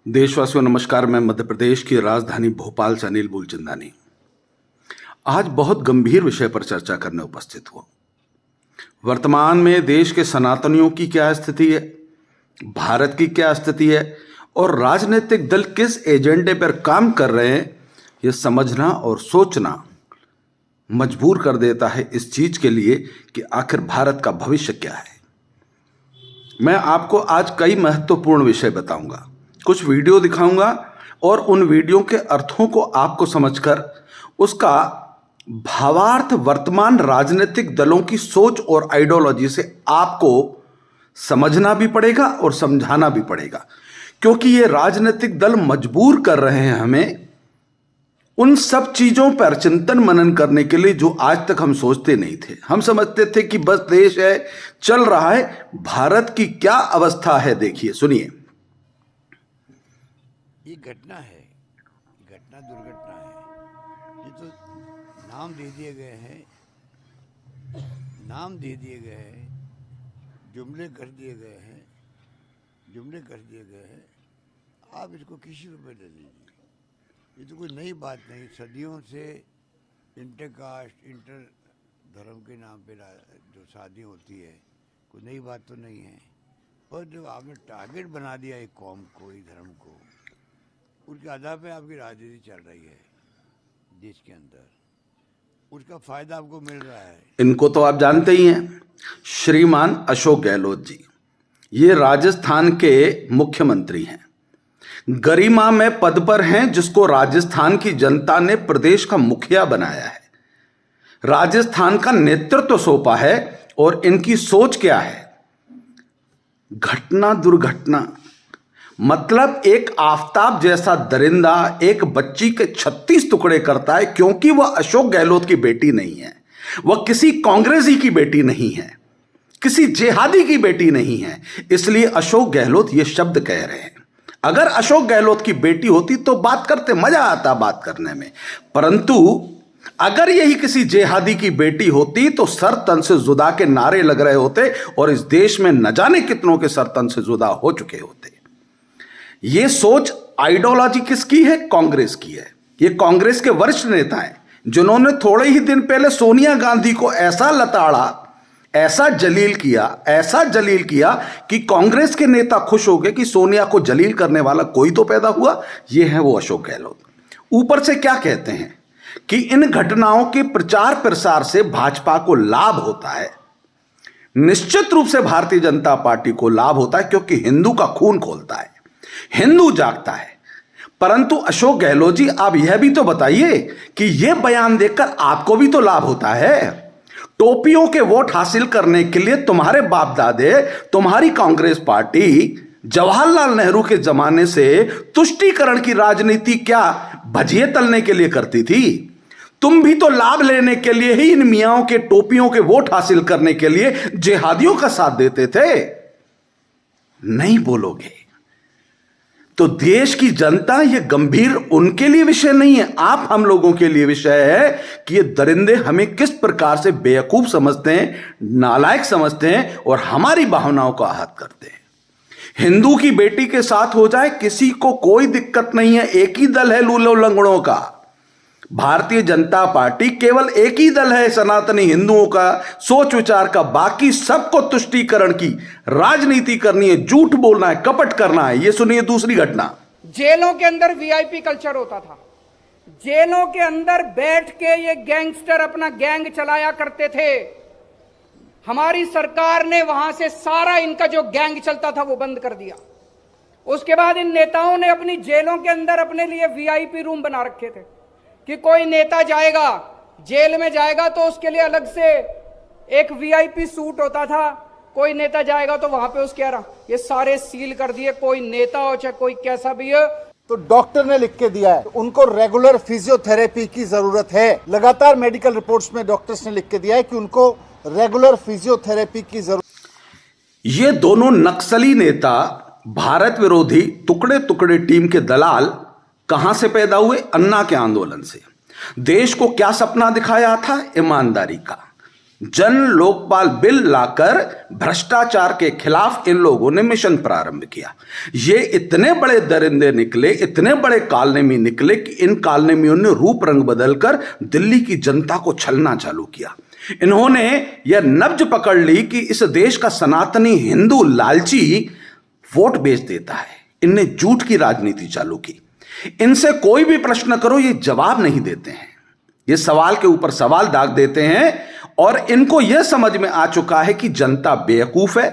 देशवासियों नमस्कार। मैं मध्य प्रदेश की राजधानी भोपाल से अनिल मूलचंदानी आज बहुत गंभीर विषय पर चर्चा करने उपस्थित हुआ। वर्तमान में देश के सनातनियों की क्या स्थिति है, भारत की क्या स्थिति है और राजनीतिक दल किस एजेंडे पर काम कर रहे हैं, यह समझना और सोचना मजबूर कर देता है इस चीज के लिए कि आखिर भारत का भविष्य क्या है। मैं आपको आज कई महत्वपूर्ण विषय बताऊंगा, कुछ वीडियो दिखाऊंगा और उन वीडियो के अर्थों को आपको समझकर उसका भावार्थ वर्तमान राजनीतिक दलों की सोच और आइडियोलॉजी से आपको समझना भी पड़ेगा और समझाना भी पड़ेगा, क्योंकि ये राजनीतिक दल मजबूर कर रहे हैं हमें उन सब चीजों पर चिंतन मनन करने के लिए जो आज तक हम सोचते नहीं थे। हम समझते थे कि बस देश है, चल रहा है। भारत की क्या अवस्था है देखिए, सुनिए। ये घटना है, घटना दुर्घटना है। ये तो नाम दे दिए गए हैं, नाम दे दिए गए हैं, जुमले कर दिए गए हैं, जुमले कर दिए गए हैं। आप इसको किसी रूप में ले लीजिए, ये तो कोई नई बात नहीं। सदियों से इंटरकास्ट, इंटर धर्म के नाम पे जो शादी होती है, कोई नई बात तो नहीं है। पर जब आपने टारगेट बना दिया एक कौम को, एक धर्म को, उसके आधार पे आपकी राजनीति चल रही है देश के अंदर, उसका फायदा आपको मिल रहा है। इनको तो आप जानते ही हैं, श्रीमान अशोक गहलोत जी, ये राजस्थान के मुख्यमंत्री हैं, गरिमा में पद पर हैं, जिसको राजस्थान की जनता ने प्रदेश का मुखिया बनाया है, राजस्थान का नेतृत्व सौंपा है। और इनकी सोच क्या है? घटना दुर्घटना, मतलब एक आफताब जैसा दरिंदा एक बच्ची के 36 टुकड़े करता है, क्योंकि वह अशोक गहलोत की बेटी नहीं है, वह किसी कांग्रेसी की बेटी नहीं है, किसी जिहादी की बेटी नहीं है। इसलिए अशोक गहलोत ये शब्द कह रहे हैं। अगर अशोक गहलोत की बेटी होती तो बात करते, मजा आता बात करने में, परंतु अगर यही किसी जिहादी की बेटी होती तो सर तन से जुदा के नारे लग रहे होते और इस देश में न जाने कितनों के सर तन से जुदा हो चुके होते। ये सोच आइडियोलॉजी किसकी है? कांग्रेस की है। ये कांग्रेस के वरिष्ठ नेता हैं, जिन्होंने थोड़े ही दिन पहले सोनिया गांधी को ऐसा लताड़ा, ऐसा जलील किया कि कांग्रेस के नेता खुश हो गए कि सोनिया को जलील करने वाला कोई तो पैदा हुआ। ये है वो अशोक गहलोत। ऊपर से क्या कहते हैं कि इन घटनाओं के प्रचार प्रसार से भाजपा को लाभ होता है। निश्चित रूप से भारतीय जनता पार्टी को लाभ होता है, क्योंकि हिंदू का खून खोलता है, हिंदू जागता है। परंतु अशोक गहलोत जी, आप यह भी तो बताइए कि यह बयान देखकर आपको भी तो लाभ होता है। टोपियों के वोट हासिल करने के लिए तुम्हारे बाप दादे, तुम्हारी कांग्रेस पार्टी जवाहरलाल नेहरू के जमाने से तुष्टीकरण की राजनीति क्या भजिए तलने के लिए करती थी। तुम भी तो लाभ लेने के लिए ही इन मियाओं के टोपियों के वोट हासिल करने के लिए जिहादियों का साथ देते थे। नहीं बोलोगे तो देश की जनता, यह गंभीर उनके लिए विषय नहीं है, आप हम लोगों के लिए विषय है कि ये दरिंदे हमें किस प्रकार से बेवकूफ समझते हैं, नालायक समझते हैं और हमारी भावनाओं को आहत करते हैं। हिंदू की बेटी के साथ हो जाए, किसी को कोई दिक्कत नहीं है। एक ही दल है लूलो लंगड़ों का, भारतीय जनता पार्टी केवल एक ही दल है सनातनी हिंदुओं का, सोच विचार का। बाकी सबको तुष्टीकरण की राजनीति करनी है, झूठ बोलना है, कपट करना है। ये सुनिए दूसरी घटना। जेलों के अंदर वीआईपी कल्चर होता था। जेलों के अंदर बैठ के ये गैंगस्टर अपना गैंग चलाया करते थे। हमारी सरकार ने वहां से सारा इनका जो गैंग चलता था वो बंद कर दिया। उसके बाद इन नेताओं ने अपनी जेलों के अंदर अपने लिए वीआईपी रूम बना रखे थे कि कोई नेता जाएगा, जेल में जाएगा तो उसके लिए अलग से एक वीआईपी सूट होता था। कोई नेता जाएगा तो वहां पे उसके ये सारे सील कर दिए। कोई नेता हो चाहे कोई कैसा भी हो। तो डॉक्टर ने लिख के दिया है, उनको रेगुलर फिजियोथेरेपी की जरूरत है। लगातार मेडिकल रिपोर्ट्स में डॉक्टर्स ने लिख के दिया है कि उनको रेगुलर फिजियोथेरेपी की जरूरत। ये दोनों नक्सली नेता, भारत विरोधी टुकड़े टुकड़े टीम के दलाल कहां से पैदा हुए? अन्ना के आंदोलन से। देश को क्या सपना दिखाया था? ईमानदारी का। जन लोकपाल बिल लाकर भ्रष्टाचार के खिलाफ इन लोगों ने मिशन प्रारंभ किया। ये इतने बड़े दरिंदे निकले, इतने बड़े कालनेमी निकले कि इन कालनेमियों ने रूप रंग बदलकर दिल्ली की जनता को छलना चालू किया। इन्होंने यह नब्ज पकड़ ली कि इस देश का सनातनी हिंदू लालची वोट बेच देता है। इनने झूठ की राजनीति चालू की। इनसे कोई भी प्रश्न करो, ये जवाब नहीं देते हैं, ये सवाल के ऊपर सवाल दाग देते हैं। और इनको यह समझ में आ चुका है कि जनता बेवकूफ है,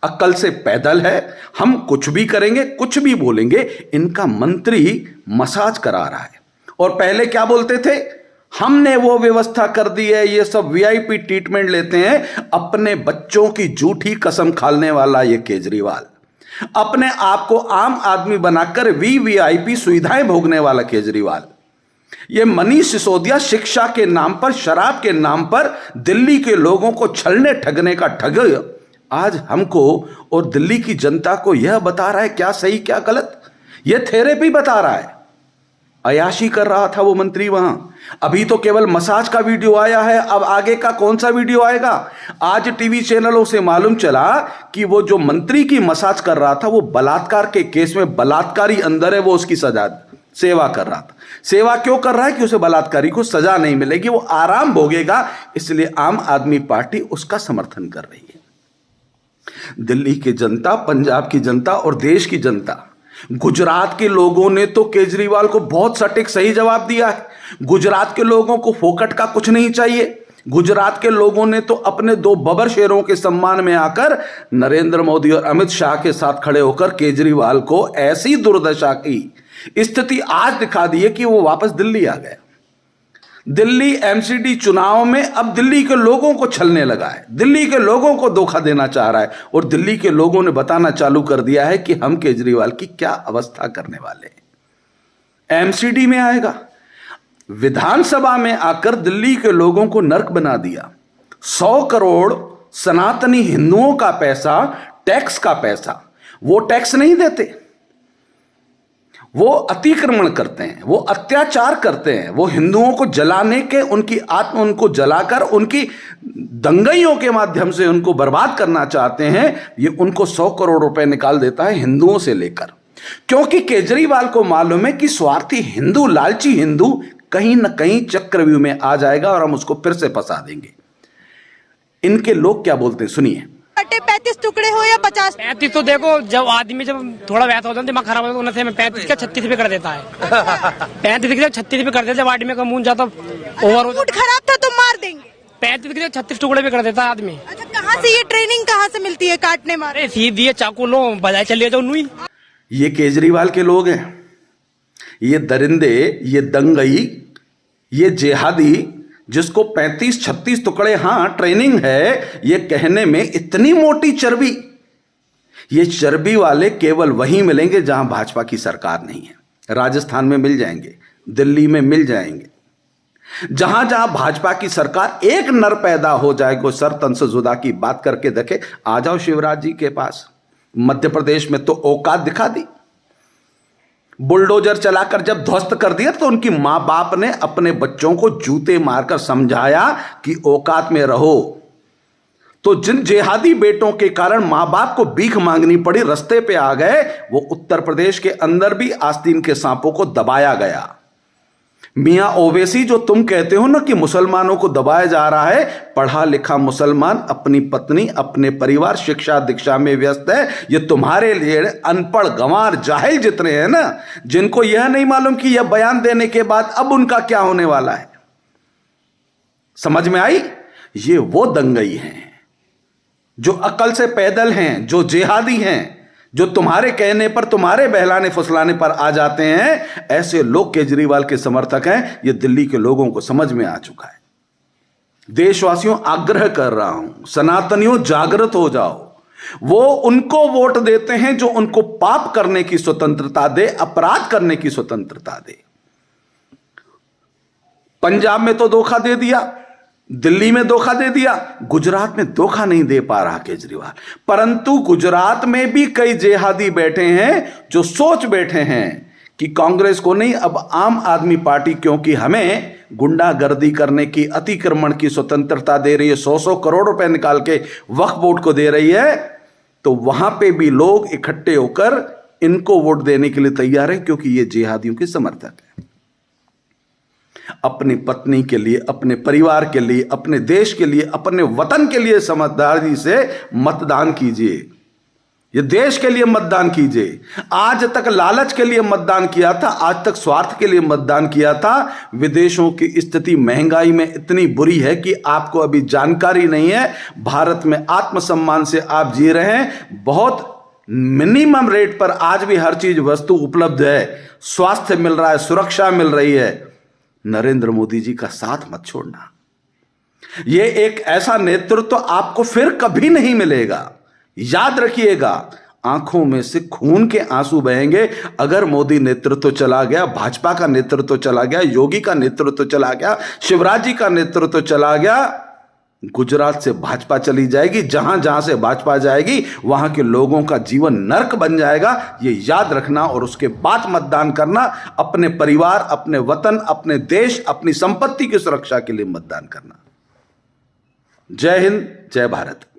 अक्ल से पैदल है, हम कुछ भी करेंगे, कुछ भी बोलेंगे। इनका मंत्री मसाज करा रहा है। और पहले क्या बोलते थे, हमने वो व्यवस्था कर दी है, ये सब वीआईपी ट्रीटमेंट लेते हैं। अपने बच्चों की झूठी कसम खाने वाला ये केजरीवाल, अपने आप को आम आदमी बनाकर वीवीआईपी सुविधाएं भोगने वाला केजरीवाल, ये मनीष सिसोदिया शिक्षा के नाम पर, शराब के नाम पर दिल्ली के लोगों को छलने ठगने का ठग आज हमको और दिल्ली की जनता को यह बता रहा है क्या सही क्या गलत। यह थेरेपी बता रहा है। अयाशी कर रहा था वो मंत्री वहां। अभी तो केवल मसाज का वीडियो आया है, अब आगे का कौन सा वीडियो आएगा। आज टीवी चैनलों से मालूम चला कि वो जो मंत्री की मसाज कर रहा था वो बलात्कार के केस में बलात्कारी अंदर है, वो उसकी सजा सेवा कर रहा था। सेवा क्यों कर रहा है कि उसे बलात्कारी को सजा नहीं मिलेगी, वो आराम भोगेगा, इसलिए आम आदमी पार्टी उसका समर्थन कर रही है। दिल्ली की जनता, पंजाब की जनता और देश की जनता, गुजरात के लोगों ने तो केजरीवाल को बहुत सटीक सही जवाब दिया है। गुजरात के लोगों को फोकट का कुछ नहीं चाहिए। गुजरात के लोगों ने तो अपने दो बबर शेरों के सम्मान में आकर नरेंद्र मोदी और अमित शाह के साथ खड़े होकर केजरीवाल को ऐसी दुर्दशा की स्थिति आज दिखा दी है कि वो वापस दिल्ली आ गया। दिल्ली एमसीडी चुनाव में अब दिल्ली के लोगों को छलने लगा है, दिल्ली के लोगों को धोखा देना चाह रहा है। और दिल्ली के लोगों ने बताना चालू कर दिया है कि हम केजरीवाल की क्या अवस्था करने वाले हैं। एमसीडी में आएगा, विधानसभा में आकर दिल्ली के लोगों को नर्क बना दिया। 100 करोड़ सनातनी हिंदुओं का पैसा, टैक्स का पैसा, वो टैक्स नहीं देते, वो अतिक्रमण करते हैं, वो अत्याचार करते हैं, वो हिंदुओं को जलाने के, उनकी आत्मा उनको जलाकर उनकी दंगाइयों के माध्यम से उनको बर्बाद करना चाहते हैं। ये उनको 100 करोड़ रुपए निकाल देता है हिंदुओं से लेकर, क्योंकि केजरीवाल को मालूम है कि स्वार्थी हिंदू, लालची हिंदू कहीं ना कहीं चक्रव्यूह में आ जाएगा और हम उसको फिर से फंसा देंगे। इनके लोग क्या बोलते हैं, सुनिए। 35 टुकड़े हो या 50? 35 तो देखो, जब आदमी जब थोड़ा वैसा हो जाता है, दिमाग खराब हो जाता है, तो 35 का 36 पे कर देता है। 35 का 36 पे कर देता है। जब आदमी का मुंह जाता ओवर हो मूड खराब था तो मार देंगे। 35 के 36 टुकड़े पे कर देता है आदमी। अच्छा, कहाँ से ये ट्रेनिंग कहाँ से मिलती है काटने मारे? सीधी है, चाकू लो, बजाय चलिए जाओ नुई। ये केजरीवाल के लोग हैं, ये दरिंदे, ये दंगई, ये जेहादी, जिसको 35-36 टुकड़े, हां ट्रेनिंग है, ये कहने में इतनी मोटी चर्बी। ये चर्बी वाले केवल वहीं मिलेंगे जहां भाजपा की सरकार नहीं है। राजस्थान में मिल जाएंगे, दिल्ली में मिल जाएंगे, जहां जहां भाजपा की सरकार, एक नर पैदा हो जाए, कोई सर तन से जुदा की बात करके देखे। आ जाओ शिवराज जी के पास, मध्य प्रदेश में तो औकात दिखा दी। बुलडोजर चलाकर जब ध्वस्त कर दिया तो उनकी मां बाप ने अपने बच्चों को जूते मारकर समझाया कि औकात में रहो। तो जिन जेहादी बेटों के कारण मां बाप को भीख मांगनी पड़ी, रास्ते पे आ गए, वो उत्तर प्रदेश के अंदर भी आस्तीन के सांपों को दबाया गया। मियां ओवैसी, जो तुम कहते हो ना कि मुसलमानों को दबाया जा रहा है, पढ़ा लिखा मुसलमान अपनी पत्नी, अपने परिवार, शिक्षा दीक्षा में व्यस्त है। ये तुम्हारे लिए अनपढ़, गंवार, जाहिल जितने हैं ना, जिनको यह नहीं मालूम कि यह बयान देने के बाद अब उनका क्या होने वाला है। समझ में आई? ये वो दंगई हैं जो अकल से पैदल हैं, जो जिहादी हैं, जो तुम्हारे कहने पर, तुम्हारे बहलाने फुसलाने पर आ जाते हैं। ऐसे लोग केजरीवाल के समर्थक हैं। ये दिल्ली के लोगों को समझ में आ चुका है। देशवासियों, आग्रह कर रहा हूं, सनातनियों जागृत हो जाओ। वो उनको वोट देते हैं जो उनको पाप करने की स्वतंत्रता दे, अपराध करने की स्वतंत्रता दे। पंजाब में तो धोखा दे दिया, दिल्ली में धोखा दे दिया, गुजरात में धोखा नहीं दे पा रहा केजरीवाल। परंतु गुजरात में भी कई जेहादी बैठे हैं जो सोच बैठे हैं कि कांग्रेस को नहीं, अब आम आदमी पार्टी, क्योंकि हमें गुंडागर्दी करने की, अतिक्रमण की स्वतंत्रता दे रही है, 100 करोड़ रुपए निकाल के वक्फ बोर्ड को दे रही है, तो वहां पे भी लोग इकट्ठे होकर इनको वोट देने के लिए तैयार हैं, क्योंकि ये जिहादियों के समर्थक हैं। अपनी पत्नी के लिए, अपने परिवार के लिए, अपने देश के लिए, अपने वतन के लिए समझदारी से मतदान कीजिए। ये देश के लिए मतदान कीजिए। आज तक लालच के लिए मतदान किया था, आज तक स्वार्थ के लिए मतदान किया था। विदेशों की स्थिति महंगाई में इतनी बुरी है कि आपको अभी जानकारी नहीं है। भारत में आत्मसम्मान से आप जी रहे हैं, बहुत मिनिमम रेट पर आज भी हर चीज वस्तु उपलब्ध है, स्वास्थ्य मिल रहा है, सुरक्षा मिल रही है। नरेंद्र मोदी जी का साथ मत छोड़ना। यह एक ऐसा नेतृत्व आपको फिर कभी नहीं मिलेगा। याद रखिएगा, आंखों में से खून के आंसू बहेंगे अगर मोदी नेतृत्व चला गया, भाजपा का नेतृत्व चला गया, योगी का नेतृत्व चला गया, शिवराज जी का नेतृत्व चला गया। गुजरात से भाजपा चली जाएगी, जहां जहां से भाजपा जाएगी वहां के लोगों का जीवन नर्क बन जाएगा। ये याद रखना और उसके बाद मतदान करना। अपने परिवार, अपने वतन, अपने देश, अपनी संपत्ति की सुरक्षा के लिए मतदान करना। जय हिंद, जय भारत।